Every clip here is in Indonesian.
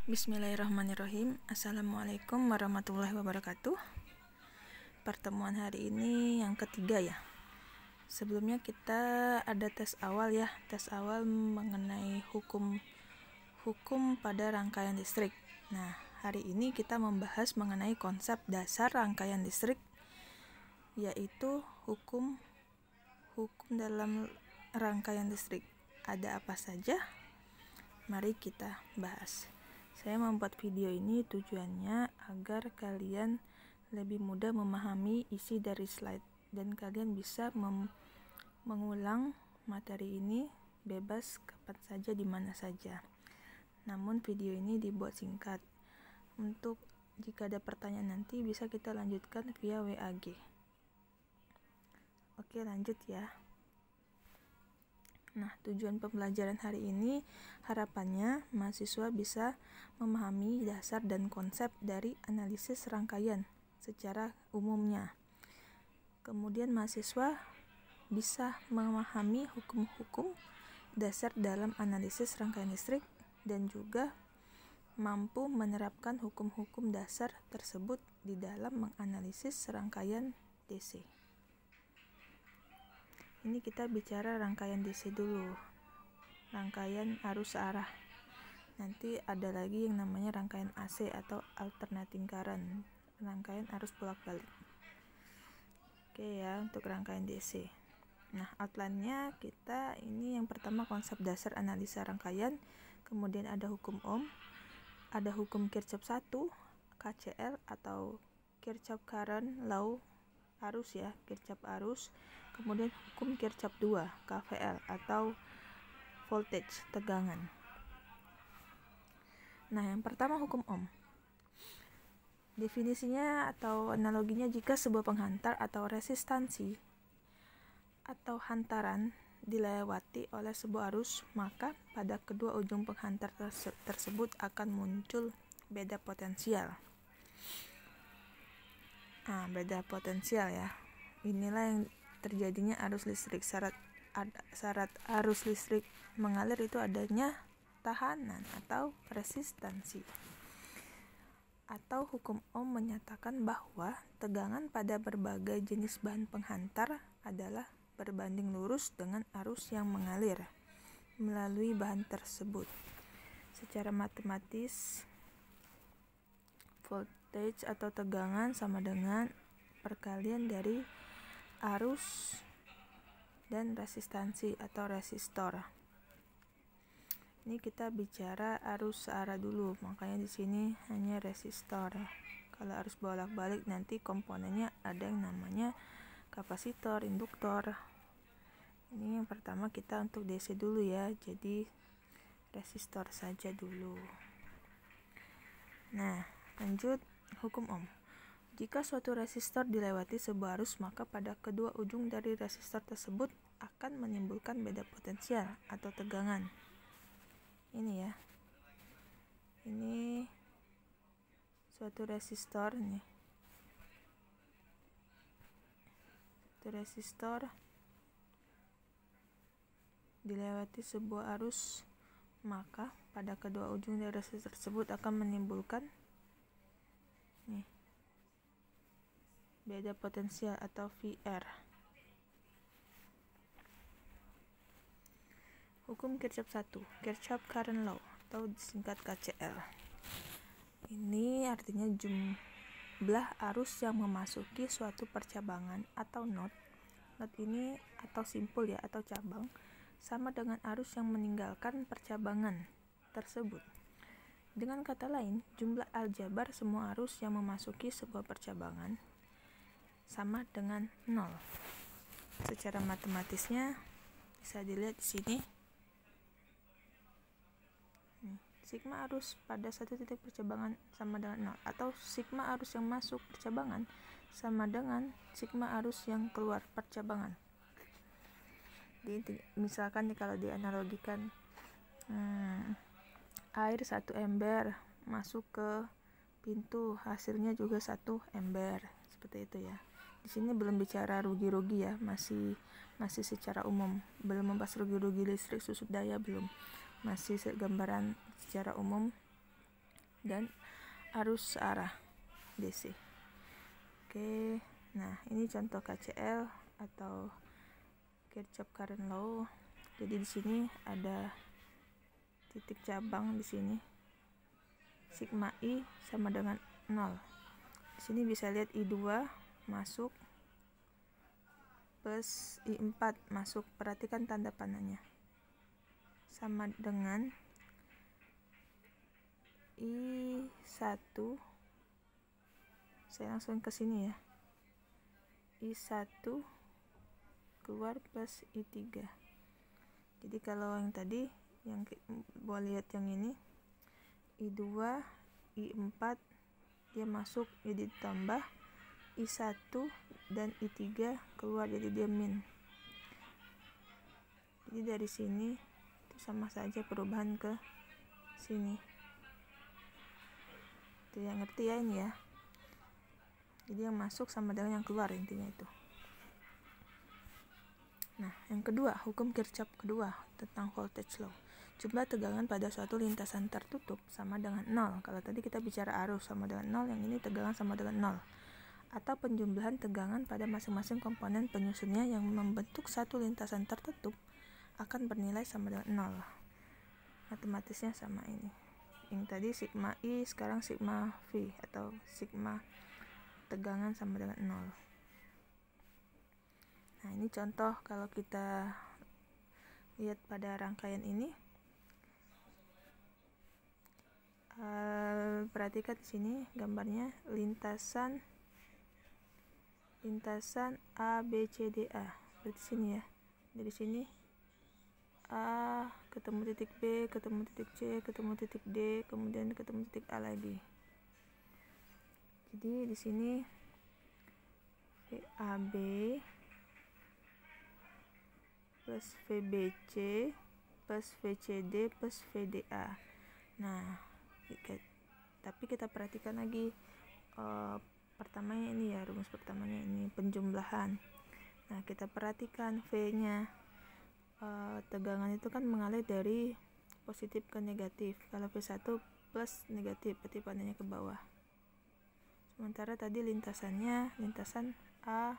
Bismillahirrahmanirrahim. Assalamualaikum warahmatullahi wabarakatuh. Pertemuan hari ini yang ketiga ya. Sebelumnya kita ada tes awal ya. Tes awal mengenai hukum pada rangkaian listrik. Nah, hari ini kita membahas mengenai konsep dasar rangkaian listrik, yaitu hukum dalam rangkaian listrik. Ada apa saja? Mari kita bahas. Saya membuat video ini tujuannya agar kalian lebih mudah memahami isi dari slide dan kalian bisa mengulang materi ini bebas kapan saja di mana saja. Namun video ini dibuat singkat. Untuk jika ada pertanyaan nanti bisa kita lanjutkan via WAG. Oke, lanjut ya. Nah, tujuan pembelajaran hari ini harapannya mahasiswa bisa memahami dasar dan konsep dari analisis rangkaian secara umumnya. Kemudian mahasiswa bisa memahami hukum-hukum dasar dalam analisis rangkaian listrik dan juga mampu menerapkan hukum-hukum dasar tersebut di dalam menganalisis rangkaian DC. Ini kita bicara rangkaian DC dulu, rangkaian arus searah. Nanti ada lagi yang namanya rangkaian AC atau alternating current, rangkaian arus bolak-balik. Oke ya, untuk rangkaian DC. Nah, outline-nya kita ini yang pertama konsep dasar analisa rangkaian, kemudian ada hukum Ohm, ada hukum Kirchhoff 1, KCL atau Kirchhoff Current Law arus ya, Kirchhoff arus. Kemudian hukum Kirchhoff 2, KVL atau voltage, tegangan. Nah, yang pertama hukum Ohm. Definisinya atau analoginya, jika sebuah penghantar atau resistansi atau hantaran dilewati oleh sebuah arus, maka pada kedua ujung penghantar tersebut akan muncul beda potensial. Beda potensial ya. Inilah yang terjadinya arus listrik. Syarat arus listrik mengalir itu adanya tahanan atau resistansi. Atau hukum Ohm menyatakan bahwa tegangan pada berbagai jenis bahan penghantar adalah berbanding lurus dengan arus yang mengalir melalui bahan tersebut. Secara matematis, voltage atau tegangan sama dengan perkalian dari arus dan resistansi atau resistor. Ini kita bicara arus searah dulu, makanya di sini hanya resistor. Kalau arus bolak-balik nanti komponennya ada yang namanya kapasitor, induktor. Ini yang pertama kita untuk DC dulu ya, jadi resistor saja dulu. Nah, lanjut hukum Ohm. Jika suatu resistor dilewati sebuah arus, maka pada kedua ujung dari resistor tersebut akan menimbulkan beda potensial atau tegangan. Ini ya. Ini suatu resistor nih. Suatu resistor dilewati sebuah arus, maka pada kedua ujung dari resistor tersebut akan menimbulkan beda potensial atau VR. Hukum Kirchhoff 1, Kirchhoff Current Law atau disingkat KCL. Ini artinya jumlah arus yang memasuki suatu percabangan atau node. Node ini atau simpul ya atau cabang sama dengan arus yang meninggalkan percabangan tersebut. Dengan kata lain, jumlah aljabar semua arus yang memasuki sebuah percabangan sama dengan 0. Secara matematisnya bisa dilihat di sini. Sigma arus pada satu titik percabangan sama dengan 0, atau sigma arus yang masuk percabangan sama dengan sigma arus yang keluar percabangan. Misalkan kalau dianalogikan air 1 ember masuk ke pintu, hasilnya juga 1 ember, seperti itu ya. Di sini belum bicara rugi-rugi ya, masih secara umum, belum membahas rugi-rugi listrik susut daya, belum, masih gambaran secara umum dan arus searah DC. Oke, nah ini contoh KCL atau Kirchhoff Current Law. Jadi di sini ada titik cabang di sini. Sigma I sama dengan 0. Di sini bisa lihat I2 masuk plus I4 masuk. Perhatikan tanda panahnya. Sama dengan I1. Saya langsung ke sini ya. I1 keluar plus I3. Jadi kalau yang tadi yang boleh lihat yang ini I2 I4 dia masuk jadi tambah, I1 dan I3 keluar jadi dia min. Jadi dari sini itu sama saja perubahan ke sini. Itu yang ngerti ya ini ya. Jadi yang masuk sama dengan yang keluar, intinya itu. Nah, yang kedua, hukum Kirchhoff kedua tentang voltage law. Jumlah tegangan pada suatu lintasan tertutup sama dengan 0. Kalau tadi kita bicara arus sama dengan 0, yang ini tegangan sama dengan 0. Atau penjumlahan tegangan pada masing-masing komponen penyusunnya yang membentuk satu lintasan tertutup akan bernilai sama dengan 0. Matematisnya sama ini. Yang tadi sigma I, sekarang sigma V atau sigma tegangan sama dengan 0. Nah, ini contoh kalau kita lihat pada rangkaian ini. Perhatikan di sini gambarnya lintasan A B C D A. Berarti sini ya. Dari sini A ketemu titik B, ketemu titik C, ketemu titik D, kemudian ketemu titik A lagi. Jadi di sini VAB plus VBC plus VCD plus VDA. Nah, tapi kita perhatikan lagi pertamanya ini ya, rumus pertamanya ini penjumlahan. Nah, kita perhatikan V-nya. Tegangan itu kan mengalir dari positif ke negatif. Kalau V1 plus negatif, berarti panahnya ke bawah. Sementara tadi lintasan A,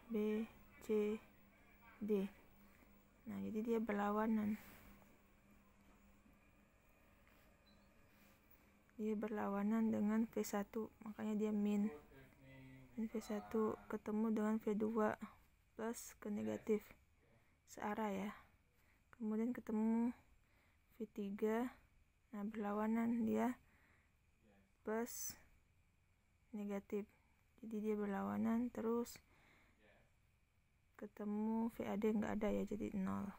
B, C, D. Nah, jadi dia berlawanan. Dia berlawanan dengan V1, makanya dia min. Ini V1 ketemu dengan V2 plus ke negatif. Searah ya. Kemudian ketemu V3. Nah, berlawanan dia plus negatif, jadi dia berlawanan terus ketemu VAD nggak ada ya, jadi 0.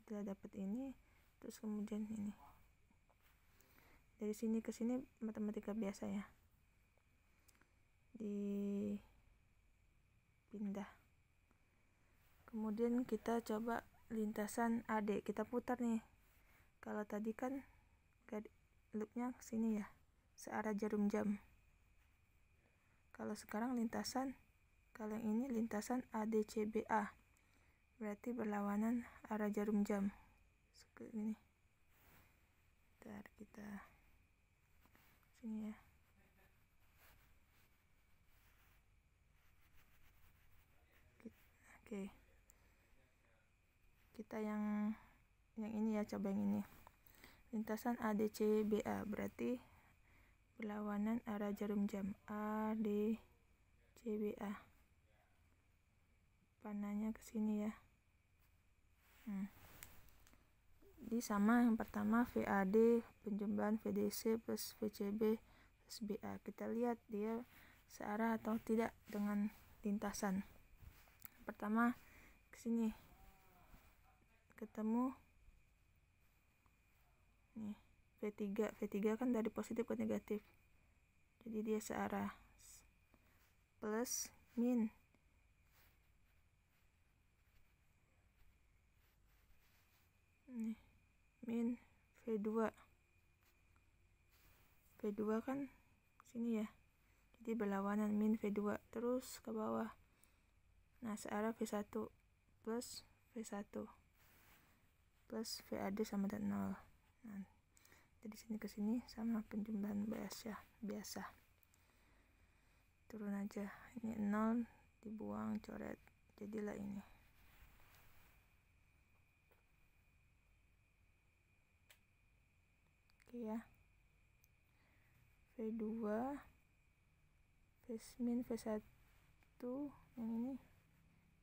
Kita dapat ini, terus kemudian ini dari sini ke sini matematika biasa ya, dipindah. Kemudian kita coba lintasan AD, kita putar nih. Kalau tadi kan loopnya ke sini ya, searah jarum jam. Kalau sekarang kalau yang ini lintasan ADCBA, berarti berlawanan arah jarum jam. Seperti ini. Bentar, kita sini ya. Oke. Kita yang ini ya, coba yang ini. Lintasan ADCBA berarti berlawanan arah jarum jam. ADCBA. Panahnya ke sini ya. Jadi sama yang pertama VAD penjumlahan VDC plus VCB plus BA. Kita lihat dia searah atau tidak dengan lintasan. Pertama ke sini ketemu nih V3 kan dari positif ke negatif, jadi dia searah plus min nih, min V2 kan sini ya, jadi berlawanan min V2 terus ke bawah. Nah, searah V1 plus V1 plus VAD sama dengan 0. Nah, di sini ke sini sama penjumlahan biasa. Turun aja, ini 0 dibuang, coret, jadilah ini. Oke ya, V2 min V1 yang ini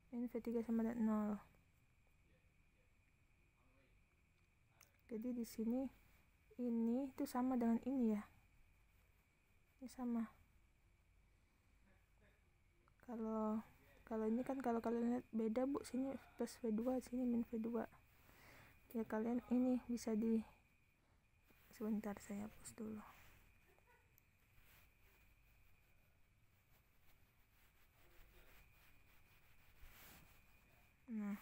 min V3 sama dengan 0. Jadi di sini ini itu sama dengan ini ya, ini sama. Kalau ini kan kalau kalian lihat beda Bu, sini plus V2, sini min V2 ya. Kalian ini bisa sebentar saya hapus dulu. Nah,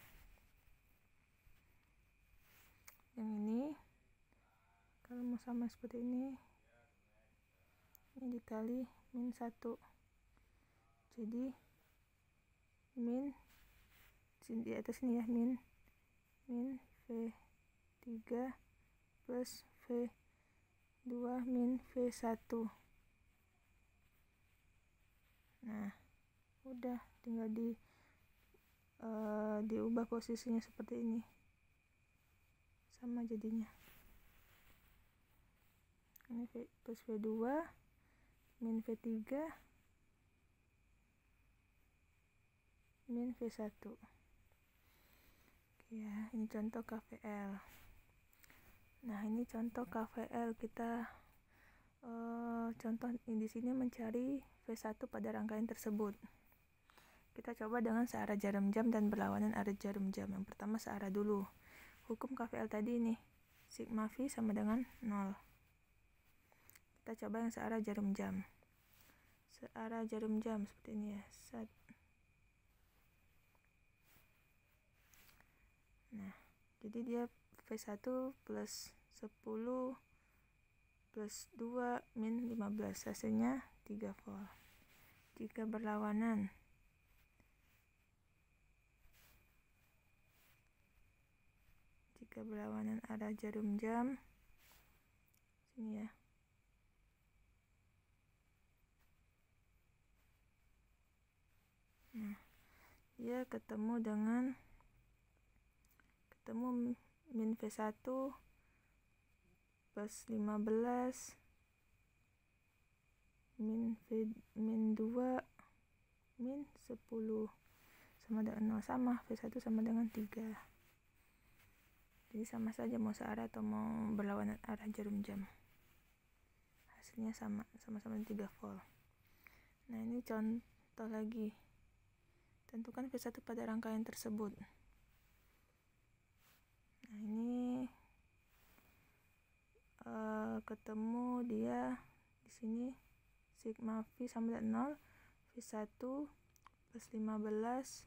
yang ini kalau mau sama seperti ini dikali min 1, jadi min di atas ini ya, min V3 plus V2 min V1. Nah, udah tinggal diubah posisinya seperti ini, sama jadinya. Ini plus V2 min V3 min V1. Oke ya, ini contoh KVL. Nah, ini contoh KVL. Kita contoh di sini mencari V1 pada rangkaian tersebut. Kita coba dengan searah jarum jam dan berlawanan arah jarum jam. Yang pertama searah dulu. Hukum KVL tadi nih, sigma V sama dengan 0. Kita coba yang searah jarum jam. Searah jarum jam seperti ini ya. Nah, jadi dia V1 plus 10 plus 2 min 15, hasilnya 3 volt. Jika berlawanan arah jarum jam, sini ya. Nah, dia ketemu min V1 plus 15 min 2 min 10 sama dengan 0, sama V1 sama dengan 3. Jadi sama saja mau searah atau mau berlawanan arah jarum jam, hasilnya sama-sama 3 volt. Nah, ini contoh lagi. Tentukan V1 pada rangkaian tersebut. Nah, ini ketemu dia di sini sigma V sama dengan 0, V1 plus 15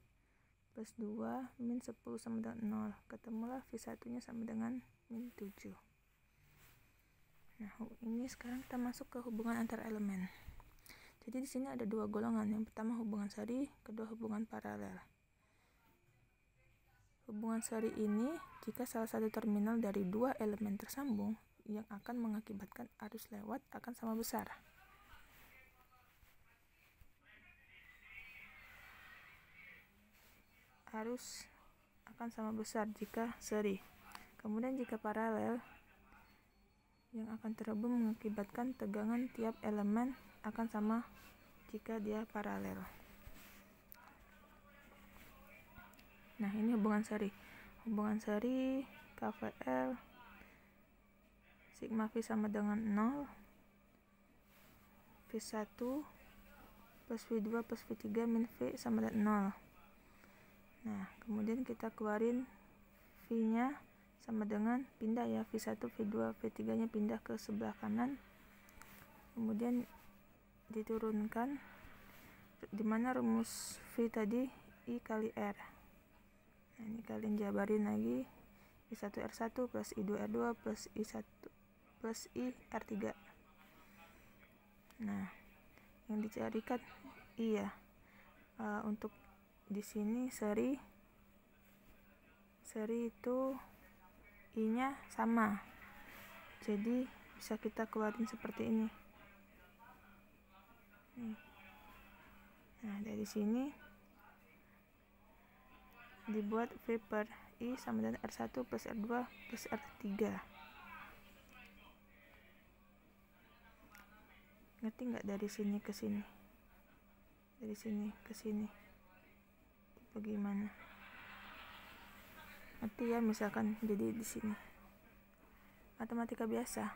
plus 2 min 10 sama dengan 0. Ketemulah V1 nya sama dengan min 7. Nah, ini sekarang kita masuk ke hubungan antar elemen. Jadi di sini ada dua golongan. Yang pertama hubungan seri, kedua hubungan paralel. Hubungan seri ini jika salah satu terminal dari dua elemen tersambung, yang akan mengakibatkan arus lewat akan sama besar. Arus akan sama besar jika seri. Kemudian jika paralel, yang akan terhubung mengakibatkan tegangan tiap elemen akan sama jika dia paralel. Nah, ini hubungan seri. Hubungan seri KVL sigma V sama dengan 0, V1 plus V2 plus V3 min V sama dengan 0. Nah, kemudian kita keluarin V nya sama dengan pindah ya, V1, V2, V3 nya pindah ke sebelah kanan, kemudian diturunkan, dimana rumus V tadi I kali R. Nah, ini kalian jabarin lagi, I1 R1 plus I2 R2 plus I1 plus I R3. Nah, yang dicarikan I ya, untuk di sini seri itu I nya sama, jadi bisa kita keluarin seperti ini. Nah, dari sini dibuat V per I sama dengan R1 plus R2 plus R3. Ngerti nggak? Dari sini ke sini, dari sini ke sini, bagaimana? Ngerti ya? Misalkan jadi di sini matematika biasa,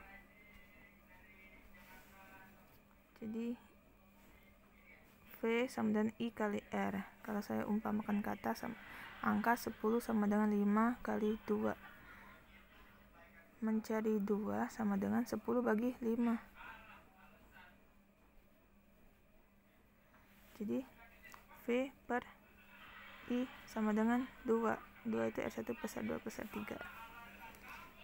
jadi V sama dengan I kali R. Kalau saya umpamakan kata angka 10 sama dengan 5 kali 2. Mencari 2 sama dengan 10 bagi 5. Jadi V per I sama dengan 2. 2 itu R1 plus R2 plus R3.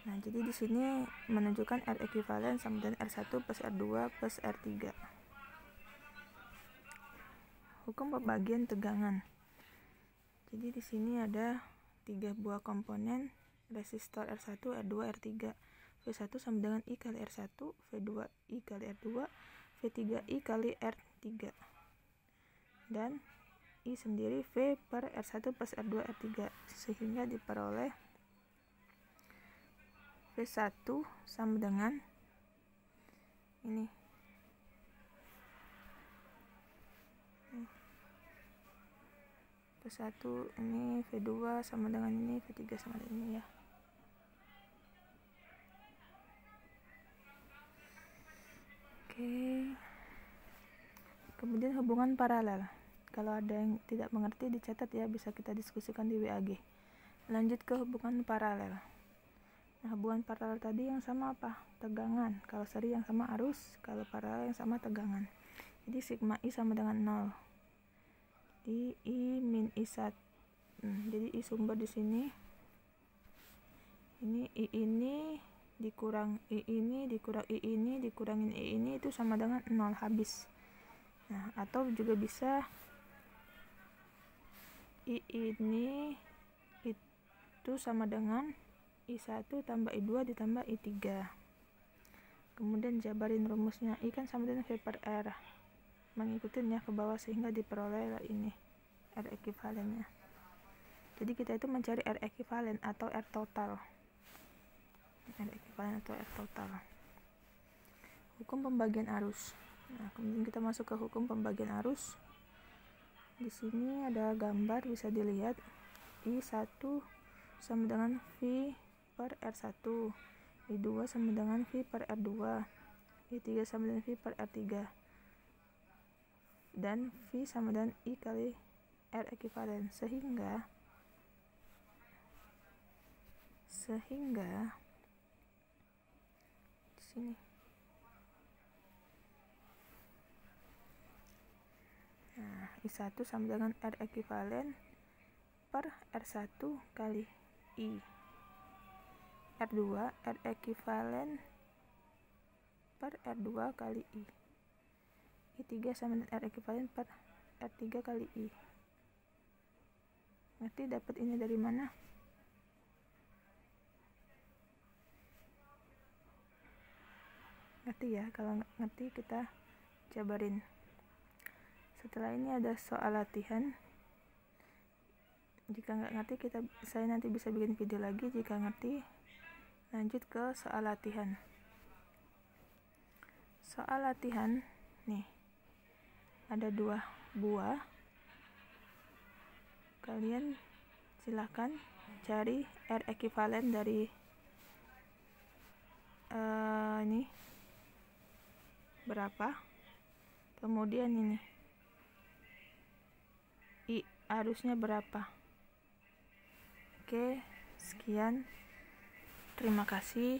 Nah, jadi di sini menunjukkan R ekuivalen sama dengan R1 plus R2 plus R3. Hukum pembagian tegangan. Jadi di sini ada 3 buah komponen resistor R1, R2, R3. V1 sama dengan I kali R1, V2 I kali R2, V3 I kali R3. Dan I sendiri V per R1 plus R2 R3, sehingga diperoleh V1 sama dengan ini, V1 ini, V2 sama dengan ini, V3 sama dengan ini ya. Oke. Kemudian hubungan paralel. Kalau ada yang tidak mengerti dicatat ya, bisa kita diskusikan di WAG. Lanjut ke hubungan paralel. Nah, hubungan paralel tadi yang sama apa? Tegangan. Kalau seri yang sama arus, kalau paralel yang sama tegangan. Jadi sigma I sama dengan 0. Jadi I min I1. Jadi I sumber di sini. Ini I ini dikurang I ini dikurang I ini dikurangin I ini itu sama dengan 0, habis. Nah, atau juga bisa I ini itu sama dengan I1 tambah I2 ditambah I3. Kemudian jabarin rumusnya. I kan sama dengan V per R. Mengikutinya ke bawah sehingga diperoleh ini R ekuivalennya. Jadi kita itu mencari R ekuivalen atau R total. R ekuivalen atau R total. Hukum pembagian arus. Nah, kemudian kita masuk ke hukum pembagian arus. Di sini ada gambar, bisa dilihat I1 sama dengan V per R1, I2 sama dengan V per R2, I3 sama dengan V per R3, dan V sama dengan I kali R ekuivalen, sehingga di sini I1 sama dengan R ekuivalen per R1 kali I. R2 R ekuivalen per R2 kali I. I3 sama dengan R ekuivalen per R3 kali I. Ngerti dapat ini dari mana? Ngerti ya? Kalau ngerti kita jabarin. Setelah ini ada soal latihan. Jika nggak ngerti saya nanti bisa bikin video lagi. Jika ngerti, lanjut ke soal latihan. Soal latihan nih, ada 2 buah. Kalian silahkan cari R ekuivalen dari ini berapa, kemudian ini I arusnya berapa. Oke, sekian, terima kasih.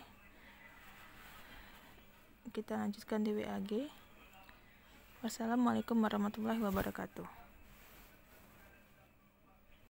Kita lanjutkan di WAG. Wassalamualaikum warahmatullahi wabarakatuh.